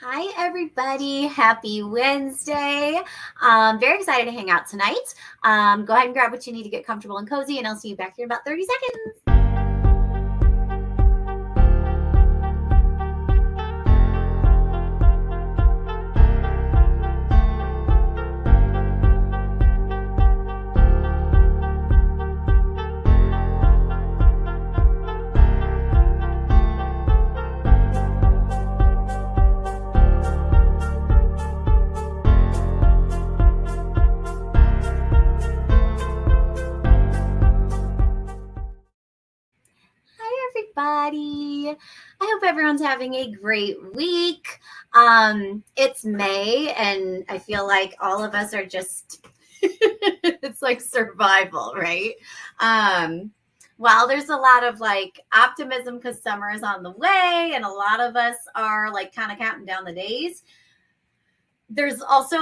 Hi, everybody. Happy Wednesday. Very excited to hang out tonight. Go ahead and grab what you need to get comfortable and cozy, and I'll see you back here in about 30 seconds. Hi, everybody. I hope everyone's having a great week. It's May, and I feel like all of us are just, it's like survival, right? While there's a lot of like optimism because summer is on the way, and a lot of us are like kind of counting down the days, there's also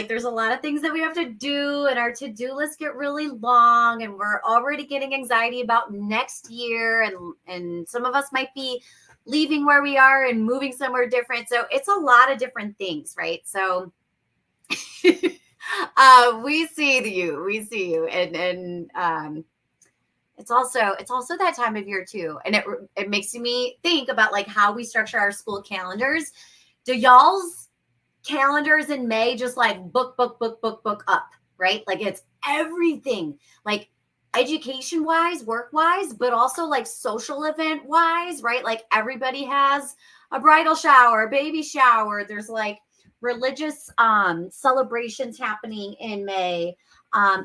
there's a lot of things that we have to do, and our to-do list get really long, and we're already getting anxiety about next year, and some of us might be leaving where we are and moving somewhere different. So it's a lot of different things, right? So we see you, and it's also that time of year too, and it makes me think about like how we structure our school calendars. Do y'all's calendars in May just like book up, right? Like it's everything, like education wise, work wise, but also like social event wise, right? Like everybody has a bridal shower, baby shower. There's like religious celebrations happening in May.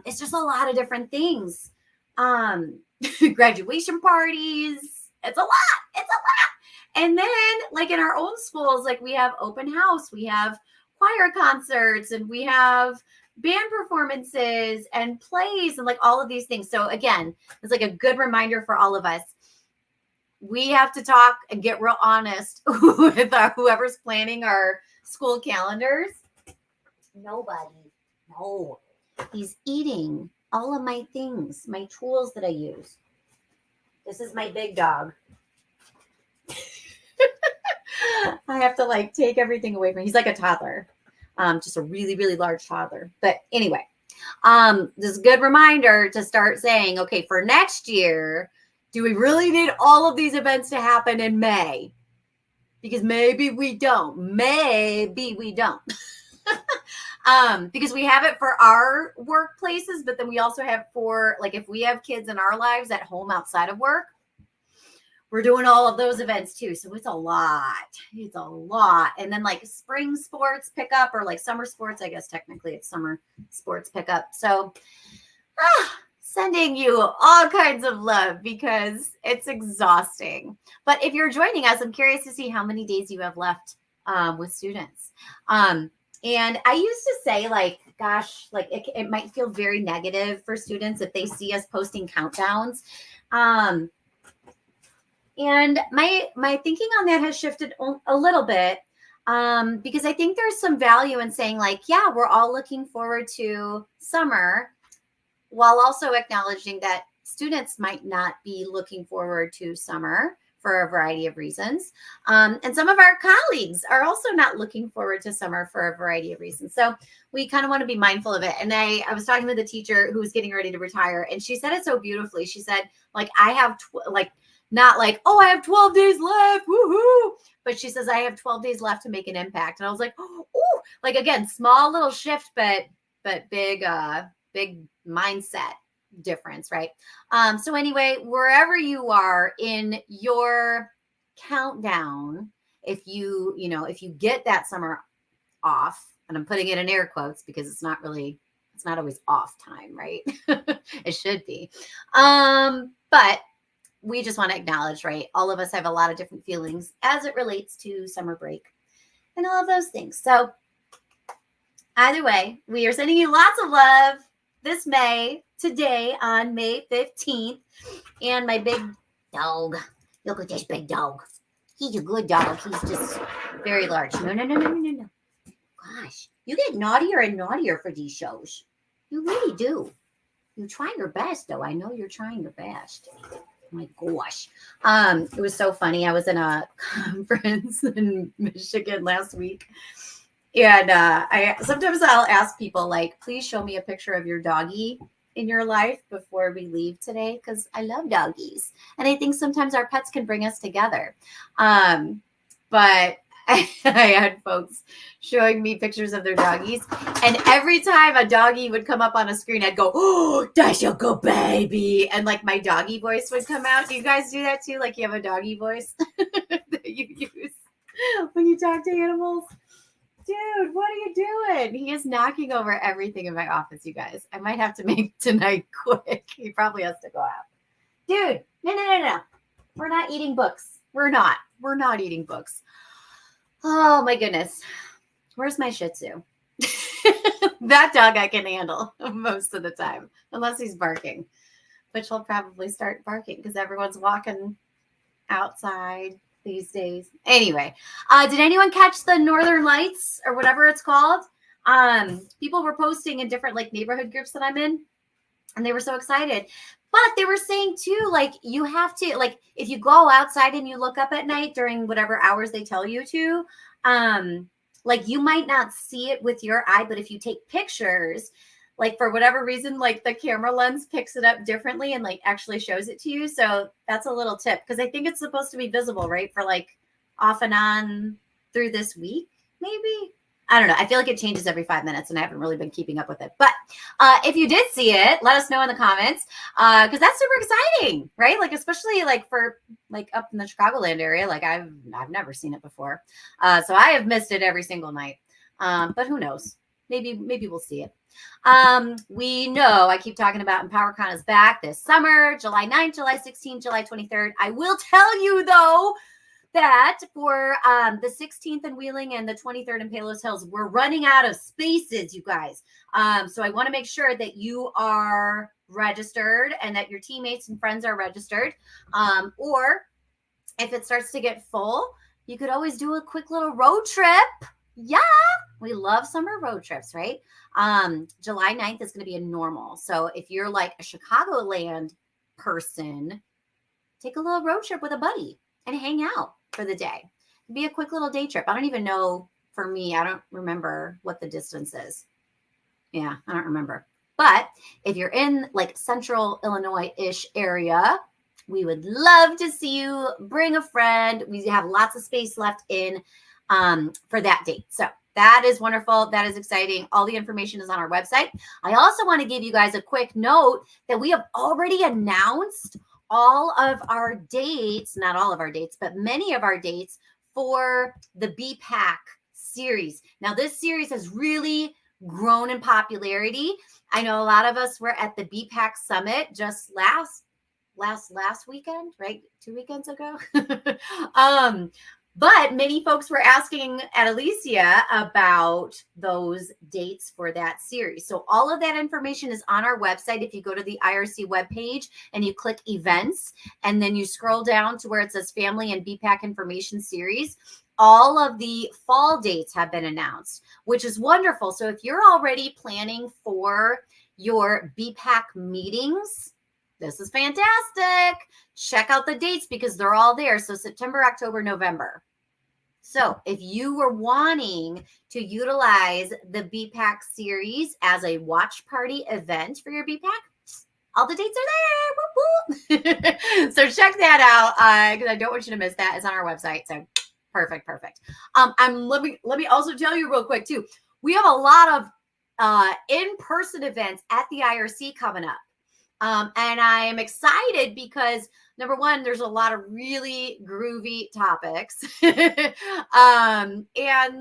It's just a lot of different things. Graduation parties. It's a lot. And then, like in our own schools, like we have open house, we have choir concerts, and we have band performances and plays and like all of these things. So again, it's like a good reminder for all of us. We have to talk and get real honest with whoever's planning our school calendars. Nobody. No. He's eating all of my things, my tools that I use. This is my big dog. I have to like take everything away from him. He's like a toddler, just a really, really large toddler. But anyway, this is a good reminder to start saying, okay, for next year, do we really need all of these events to happen in May? Because maybe we don't. Because we have it for our workplaces, but then we also have for like if we have kids in our lives at home outside of work, we're doing all of those events too. So it's a lot. And then like spring sports pickup or like summer sports, I guess technically it's summer sports pickup. So sending you all kinds of love because it's exhausting. But if you're joining us, I'm curious to see how many days you have left with students. And I used to say like, gosh, like it might feel very negative for students if they see us posting countdowns. And my thinking on that has shifted a little bit because I think there's some value in saying like, yeah, we're all looking forward to summer while also acknowledging that students might not be looking forward to summer for a variety of reasons. And some of our colleagues are also not looking forward to summer for a variety of reasons. So we kind of want to be mindful of it. And I was talking with a teacher who was getting ready to retire, and she said it so beautifully. She said, like, I have not like, oh, I have 12 days left. Woohoo. But she says, I have 12 days left to make an impact. And I was like, oh, like, again, small little shift, but big mindset difference, right? So anyway, wherever you are in your countdown, if you get that summer off, and I'm putting it in air quotes because it's not always off time, right? It should be. But we just want to acknowledge, right? All of us have a lot of different feelings as it relates to summer break and all of those things. So either way, we are sending you lots of love this May, today on May 15th. And my big dog, look at this big dog. He's a good dog. He's just very large. No. Gosh, you get naughtier and naughtier for these shows. You really do. You try your best, though. I know you're trying your best. my gosh. It was so funny. I was in a conference in Michigan last week. And sometimes I'll ask people like, please show me a picture of your doggy in your life before we leave today, because I love doggies. And I think sometimes our pets can bring us together. But I had folks showing me pictures of their doggies. And every time a doggy would come up on a screen, I'd go, oh, that's your good baby. And like my doggy voice would come out. Do you guys do that too? Like you have a doggy voice that you use when you talk to animals? Dude, what are you doing? He is knocking over everything in my office, you guys. I might have to make tonight quick. He probably has to go out. Dude, no. We're not eating books. We're not eating books. Oh, my goodness. Where's my Shih Tzu? That dog I can handle most of the time, unless he's barking, which he'll probably start barking because everyone's walking outside these days. Anyway, did anyone catch the Northern Lights or whatever it's called? People were posting in different like neighborhood groups that I'm in, and they were so excited. But they were saying too, like you have to, like if you go outside and you look up at night during whatever hours they tell you to, like you might not see it with your eye, but if you take pictures, like for whatever reason, like the camera lens picks it up differently and like actually shows it to you. So that's a little tip, because I think it's supposed to be visible, right? For like off and on through this week, maybe. I don't know. I feel like it changes every 5 minutes and I haven't really been keeping up with it. But if you did see it, let us know in the comments, because that's super exciting, right? Like, especially like for like up in the Chicagoland area, like I've never seen it before. So I have missed it every single night. But who knows? Maybe we'll see it. We know I keep talking about EmpowerCon is back this summer, July 9th, July 16th, July 23rd. I will tell you though, that for the 16th in Wheeling and the 23rd in Palos Hills, we're running out of spaces, you guys. So I want to make sure that you are registered and that your teammates and friends are registered. Or if it starts to get full, you could always do a quick little road trip. Yeah, we love summer road trips, right? July 9th is going to be a normal. So if you're like a Chicagoland person, take a little road trip with a buddy and hang out for the day. It'd be a quick little day trip. I don't even know, for me, I don't remember what the distance is. Yeah, I don't remember. But if you're in like central Illinois-ish area, we would love to see you. Bring a friend. We have lots of space left in for that date. So that is wonderful. That is exciting. All the information is on our website. I also want to give you guys a quick note that we have already announced all of our dates, not all of our dates, but many of our dates for the BPAC series. Now, this series has really grown in popularity. I know a lot of us were at the BPAC Summit just last weekend, right? 2 weekends ago. But many folks were asking at Alicia about those dates for that series. So all of that information is on our website. If you go to the IRC webpage and you click events, and then you scroll down to where it says family and BPAC information series, all of the fall dates have been announced, which is wonderful. So if you're already planning for your BPAC meetings, this is fantastic. Check out the dates because they're all there. So September, October, November. So if you were wanting to utilize the BPAC series as a watch party event for your BPAC, all the dates are there. Whoop, whoop. So check that out because I don't want you to miss that. It's on our website. So perfect. Let me also tell you real quick too. We have a lot of in-person events at the IRC coming up. And I am excited because number one, there's a lot of really groovy topics. And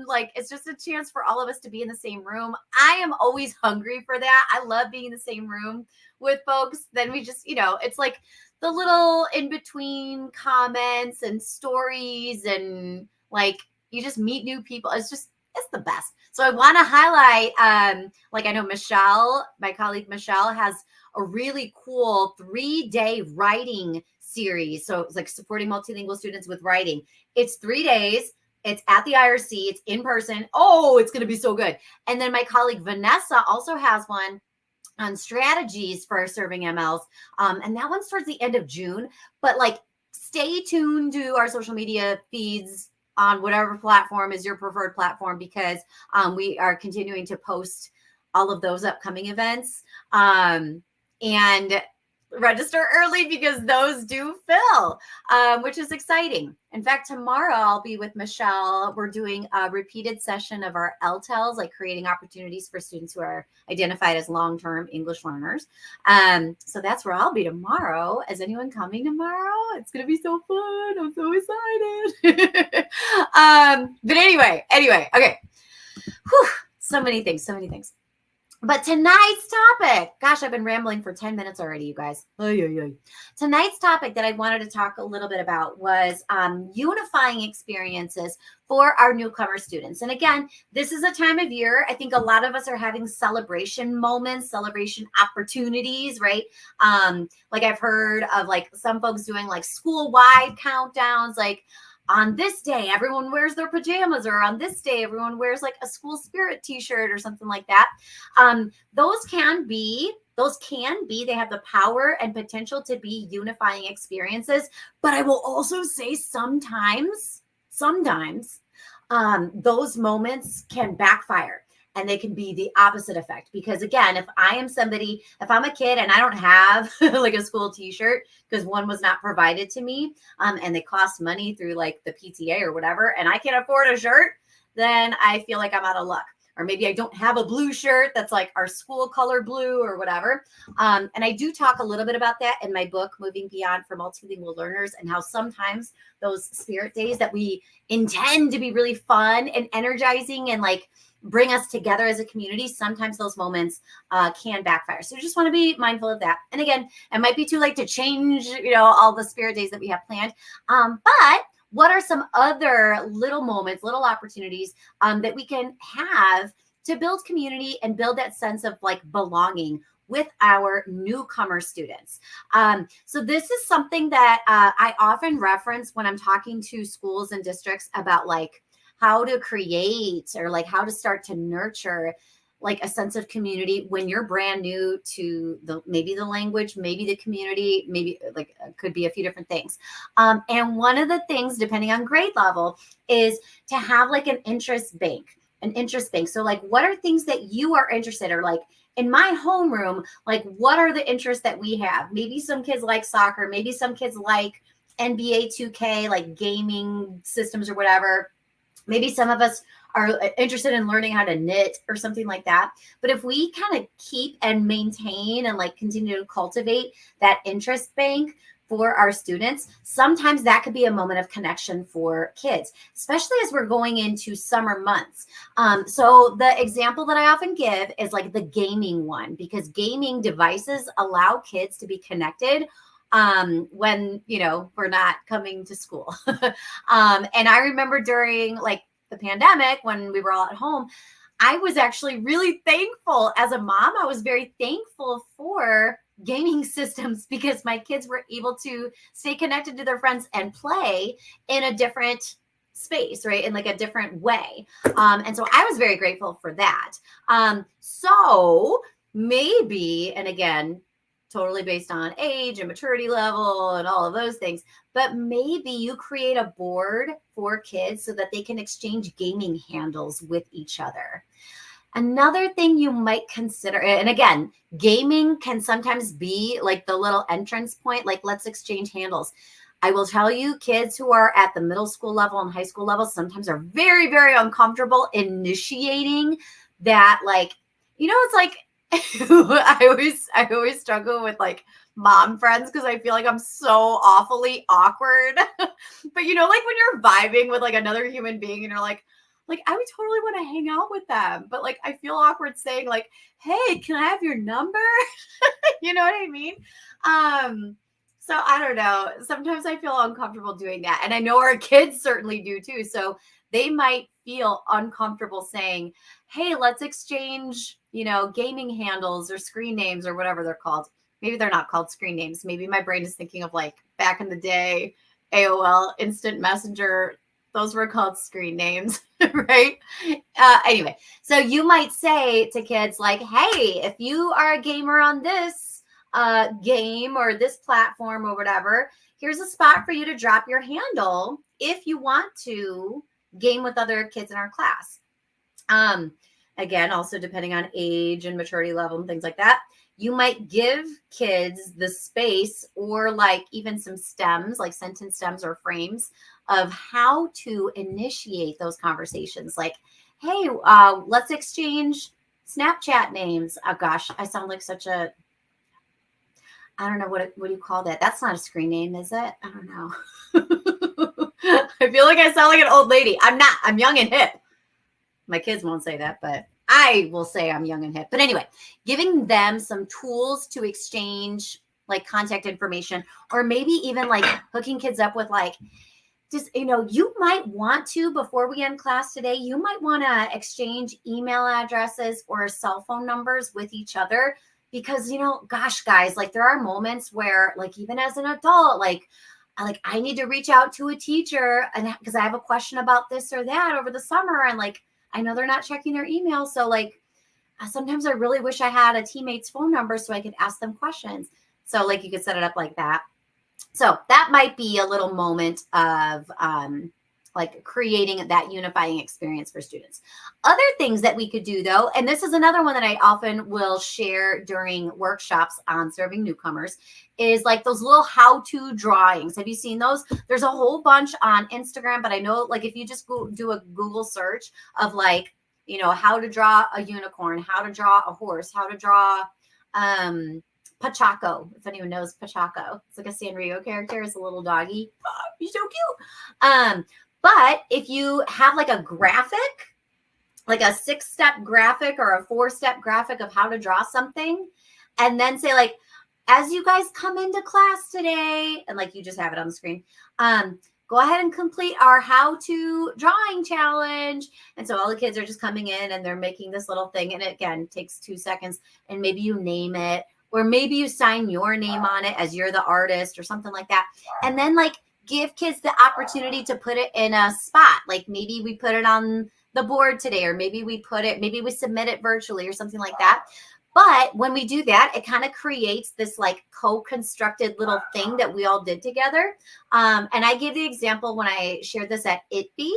like, it's just a chance for all of us to be in the same room. I am always hungry for that. I love being in the same room with folks. Then we just, it's like the little in-between comments and stories and like, you just meet new people. It's the best. So I want to highlight, like I know Michelle, my colleague Michelle has a really cool 3-day writing series. So it's like supporting multilingual students with writing. It's 3 days. It's at the IRC. It's in person. Oh, it's going to be so good. And then my colleague Vanessa also has one on strategies for serving MLs. And that one's towards the end of June. But like, stay tuned to our social media feeds on whatever platform is your preferred platform, because we are continuing to post all of those upcoming events. And register early because those do fill, which is exciting. In fact, tomorrow I'll be with Michelle. We're doing a repeated session of our LTELs, like creating opportunities for students who are identified as long-term English learners. So that's where I'll be tomorrow. Is anyone coming tomorrow? It's going to be so fun. I'm so excited. But anyway, okay. Whew, so many things. But tonight's topic, gosh, I've been rambling for 10 minutes already, you guys. Tonight's topic that I wanted to talk a little bit about was unifying experiences for our newcomer students. And again, this is a time of year, I think a lot of us are having celebration moments, celebration opportunities, right? Like I've heard of like some folks doing like school-wide countdowns, like on this day, everyone wears their pajamas, or on this day, everyone wears like a school spirit t-shirt or something like that. Those can be, they have the power and potential to be unifying experiences. But I will also say sometimes those moments can backfire. And they can be the opposite effect. Because again, if I'm a kid and I don't have like a school t-shirt because one was not provided to me, and they cost money through like the PTA or whatever, and I can't afford a shirt, then I feel like I'm out of luck. Or maybe I don't have a blue shirt that's like our school color blue or whatever. And I do talk a little bit about that in my book, Moving Beyond for Multilingual Learners, and how sometimes those spirit days that we intend to be really fun and energizing and like bring us together as a community, sometimes those moments can backfire. So just want to be mindful of that. And again, it might be too late to change, all the spirit days that we have planned. But what are some other little moments, little opportunities that we can have to build community and build that sense of like belonging with our newcomer students? So this is something that I often reference when I'm talking to schools and districts about like how to create or like how to start to nurture like a sense of community when you're brand new to maybe the language, maybe the community, maybe like could be a few different things. And one of the things, depending on grade level, is to have like an interest bank. So like, what are things that you are interested in? Or like in my homeroom, like what are the interests that we have? Maybe some kids like soccer, maybe some kids like NBA 2K, like gaming systems or whatever. Maybe some of us are interested in learning how to knit or something like that. But if we kind of keep and maintain and like continue to cultivate that interest bank for our students, sometimes that could be a moment of connection for kids, especially as we're going into summer months. So the example that I often give is like the gaming one, because gaming devices allow kids to be connected when, we're not coming to school. And I remember during like the pandemic, when we were all at home, I was actually really thankful as a mom. I was very thankful for gaming systems because my kids were able to stay connected to their friends and play in a different space, right? In like a different way. And so I was very grateful for that. So maybe, and again, totally based on age and maturity level and all of those things. But maybe you create a board for kids so that they can exchange gaming handles with each other. Another thing you might consider, and again, gaming can sometimes be like the little entrance point, like let's exchange handles. I will tell you, kids who are at the middle school level and high school level sometimes are very, very uncomfortable initiating that, like, it's like, I always struggle with like mom friends because I feel like I'm so awfully awkward. But like when you're vibing with like another human being and you're like I would totally want to hang out with them, but like I feel awkward saying like, hey, can I have your number? You know what I mean? So I don't know. Sometimes I feel uncomfortable doing that. And I know our kids certainly do too. So they might feel uncomfortable saying, hey, let's exchange, gaming handles or screen names or whatever they're called. Maybe they're not called screen names. Maybe my brain is thinking of like back in the day, AOL Instant Messenger Those were called screen names, right? Anyway, so you might say to kids like, hey, if you are a gamer on this game or this platform or whatever, here's a spot for you to drop your handle if you want to game with other kids in our class. Again, also depending on age and maturity level and things like that, you might give kids the space or like even some stems, like sentence stems or frames of how to initiate those conversations. Like, hey, let's exchange Snapchat names. Oh gosh, I sound like such a, I don't know what do you call that? That's not a screen name, is it? I don't know. I feel like I sound like an old lady. I'm not. I'm young and hip. My kids won't say that, but I will say I'm young and hip. But anyway, giving them some tools to exchange like contact information, or maybe even like hooking kids up with like, just, you might want to, before we end class today, you might want to exchange email addresses or cell phone numbers with each other because, gosh, guys, like there are moments where like, even as an adult, like I need to reach out to a teacher and because I have a question about this or that over the summer. And like, I know they're not checking their email. So like, sometimes I really wish I had a teammate's phone number so I could ask them questions. So like, you could set it up like that. So that might be a little moment of like creating that unifying experience for students. Other things that we could do though, and this is another one that I often will share during workshops on serving newcomers, is like those little how-to drawings. Have you seen those? There's a whole bunch on Instagram, but I know like if you just do a Google search of like, how to draw a unicorn, how to draw a horse, how to draw Pachaco, if anyone knows Pachaco. It's like a Sanrio character. It's a little doggy. Oh, he's so cute. But if you have like a graphic, like a 6-step graphic or a 4-step graphic of how to draw something, and then say like, as you guys come into class today, and like you just have it on the screen, go ahead and complete our how-to drawing challenge. And so all the kids are just coming in and they're making this little thing. And it, again, takes 2 seconds. And maybe you name it, or maybe you sign your name on it as you're the artist or something like that. And then like give kids the opportunity to put it in a spot. Like maybe we put it on the board today, or maybe we submit it virtually or something like that. But when we do that, it kind of creates this like co-constructed little thing that we all did together. And I gave the example when I shared this at ITB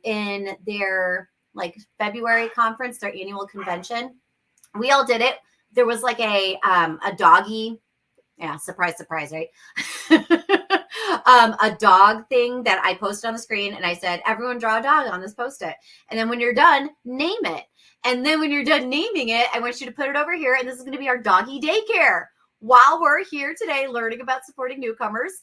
in their like February conference, their annual convention. We all did it. There was like a doggy, yeah, surprise, right? A dog thing that I posted on the screen, and I said, everyone draw a dog on this Post-it. And then when you're done, name it. And then when you're done naming it, I want you to put it over here. And this is going to be our doggy daycare. While we're here today learning about supporting newcomers,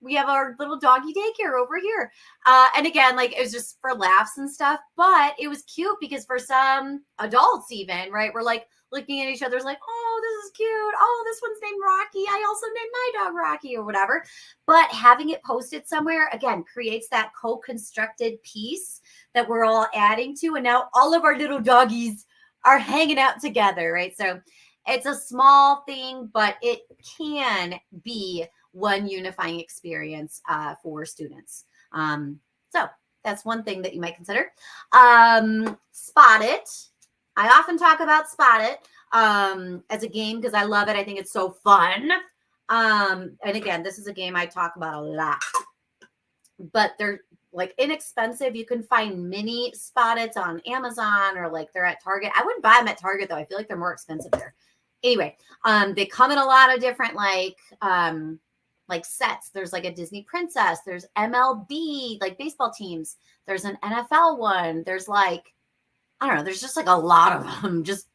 we have our little doggy daycare over here. And again, like it was just for laughs and stuff, but it was cute because for some adults even, right, we're like looking at each other's like, oh, this is cute. Oh, this one's named Rocky. I also named my dog Rocky or whatever. But having it posted somewhere, again, creates that co-constructed piece that we're all adding to. And now all of our little doggies are hanging out together, right? So it's a small thing, but it can be one unifying experience for students. So that's one thing that you might consider. Spot It. I often talk about Spot It as a game because I love it. I think it's so fun. And again, this is a game I talk about a lot. But they're like inexpensive. You can find mini Spot Its on Amazon or like they're at Target. I wouldn't buy them at Target though. I feel like they're more expensive there. Anyway, they come in a lot of different like sets. There's like a Disney princess. There's MLB, like baseball teams. There's an NFL one. There's like, I don't know. There's just like a lot of them. Just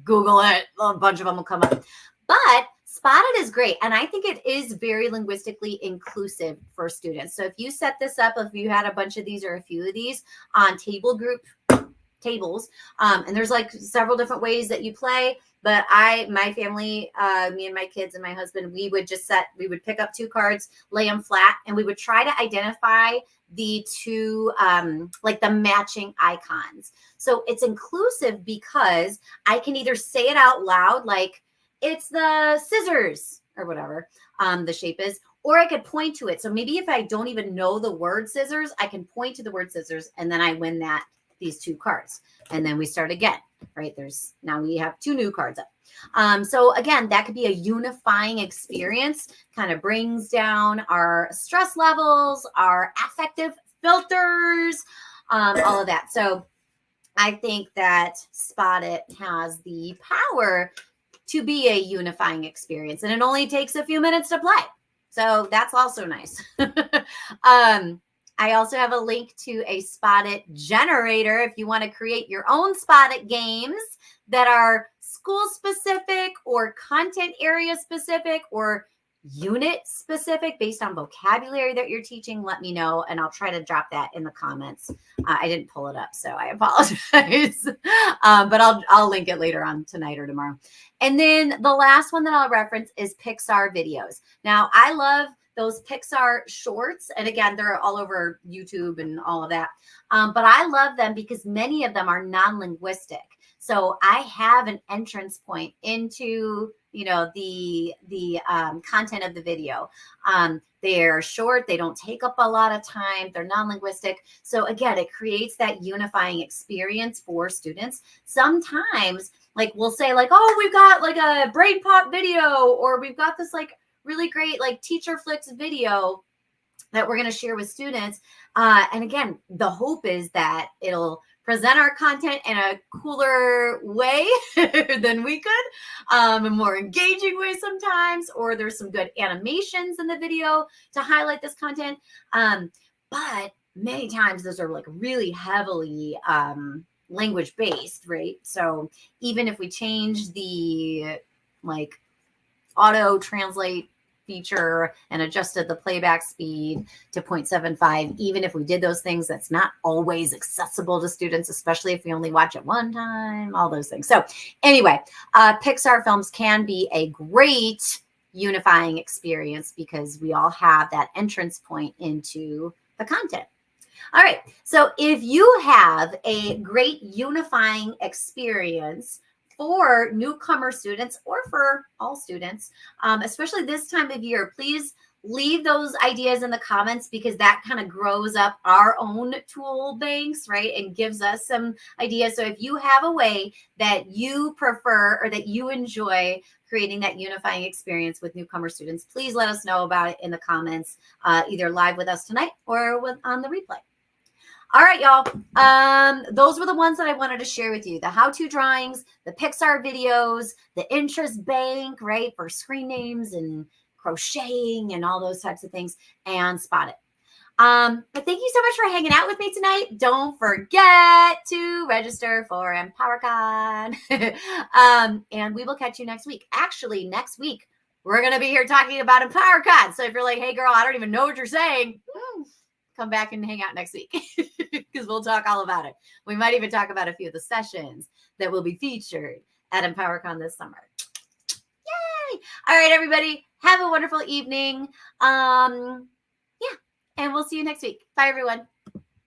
Google it. A bunch of them will come up. But Spot It is great. And I think it is very linguistically inclusive for students. So if you set this up, if you had a bunch of these or a few of these on tables, and there's like several different ways that you play. But my family, me and my kids and my husband, we would pick up 2 cards, lay them flat, and we would try to identify the 2, like the matching icons. So it's inclusive because I can either say it out loud, like it's the scissors or whatever the shape is, or I could point to it. So maybe if I don't even know the word scissors, I can point to the word scissors and then I win these 2 cards. And then we start again, right? Now we have 2 new cards up. So again, that could be a unifying experience, kind of brings down our stress levels, our affective filters, all of that. So I think that Spot It has the power to be a unifying experience, and it only takes a few minutes to play. So that's also nice. I also have a link to a Spot It generator if you want to create your own Spot It games that are school specific or content area specific or unit specific based on vocabulary that you're teaching. Let me know and I'll try to drop that in the comments. I didn't pull it up, so I apologize. But I'll link it later on tonight or tomorrow. And then the last one that I'll reference is Pixar videos. Now, I love those Pixar shorts. And again, they're all over YouTube and all of that. But I love them because many of them are non-linguistic. So I have an entrance point into, the content of the video. They're short. They don't take up a lot of time. They're non-linguistic. So again, it creates that unifying experience for students. Sometimes like we'll say like, oh, we've got like a brain pop video, or we've got this like really great like teacher flicks video that we're going to share with students. And again, the hope is that it'll present our content in a cooler way than we could, a more engaging way sometimes, or there's some good animations in the video to highlight this content. But many times those are like really heavily language based, right? So even if we change the like auto translate feature and adjusted the playback speed to 0.75, even if we did those things, that's not always accessible to students, especially if we only watch it one time, all those things. So anyway, Pixar films can be a great unifying experience because we all have that entrance point into the content. All right, so if you have a great unifying experience for newcomer students or for all students, especially this time of year, please leave those ideas in the comments because that kind of grows up our own tool banks, right? And gives us some ideas. So if you have a way that you prefer or that you enjoy creating that unifying experience with newcomer students, please let us know about it in the comments, either live with us tonight or on the replay. All right, y'all. Those were the ones that I wanted to share with you. The how-to drawings, the Pixar videos, the interest bank, right, for screen names and crocheting and all those types of things, and Spot It. But thank you so much for hanging out with me tonight. Don't forget to register for EmpowerCon. And we will catch you next week. Actually, next week, we're going to be here talking about EmpowerCon. So if you're like, hey, girl, I don't even know what you're saying, come back and hang out next week because we'll talk all about it. We might even talk about a few of the sessions that will be featured at EmpowerCon this summer. Yay! All right, everybody, have a wonderful evening. Yeah, and we'll see you next week. Bye, everyone.